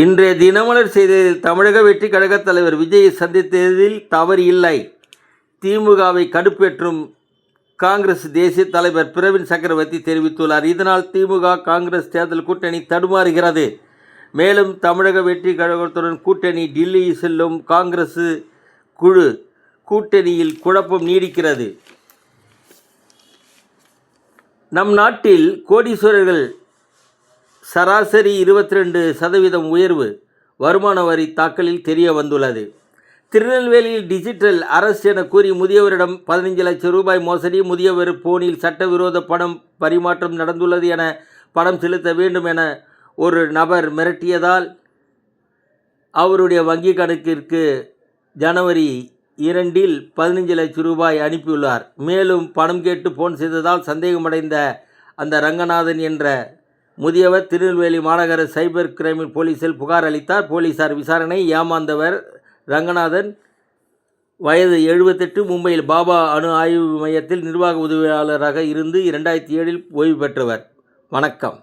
இன்றைய தினமலர் செய்தியில் தமிழக வெற்றிக் கழகத் தலைவர் விஜயை சந்தித்ததில் தவறு இல்லை. திமுகவை கடுப்பேற்றும் காங்கிரஸ் தேசிய தலைவர் பிரவீன் சக்கரவர்த்தி தெரிவித்துள்ளார். இதனால் திமுக காங்கிரஸ் தேர்தல் கூட்டணி தடுமாறுகிறது. மேலும் தமிழக வெற்றிக் கழகத்துடன் கூட்டணி டில்லி செல்லும் காங்கிரஸ் குழு கூட்டணியில் குழப்பம் நீடிக்கிறது. நம் நாட்டில் கோடீஸ்வரர்கள் சராசரி 22% உயர்வு வருமான வரி தாக்கலில் தெரிய வந்துள்ளது. திருநெல்வேலியில் டிஜிட்டல் அரெஸ்ட் என கூறி முதியவரிடம் 15 லட்சம் ரூபாய் மோசடி. முதியவர் போனில் சட்டவிரோத பணம் பரிமாற்றம் நடந்துள்ளது என பணம் செலுத்த வேண்டும் என ஒரு நபர் மிரட்டியதால் அவருடைய வங்கி கணக்கிற்கு ஜனவரி 2 15 லட்சம் ரூபாய் அனுப்பியுள்ளார். மேலும் பணம் கேட்டு போன் செய்ததால் சந்தேகமடைந்த அந்த ரங்கநாதன் என்ற முதியவர் திருநெல்வேலி மாநகர சைபர் கிரைமில் போலீசில் புகார் அளித்தார். போலீசார் விசாரணை. ஏமாந்தவர் ரங்கநாதன், வயது 78, மும்பையில் பாபா அணு ஆய்வு மையத்தில் நிர்வாக உதவியாளராக இருந்து 2007 ஓய்வு பெற்றவர். வணக்கம்.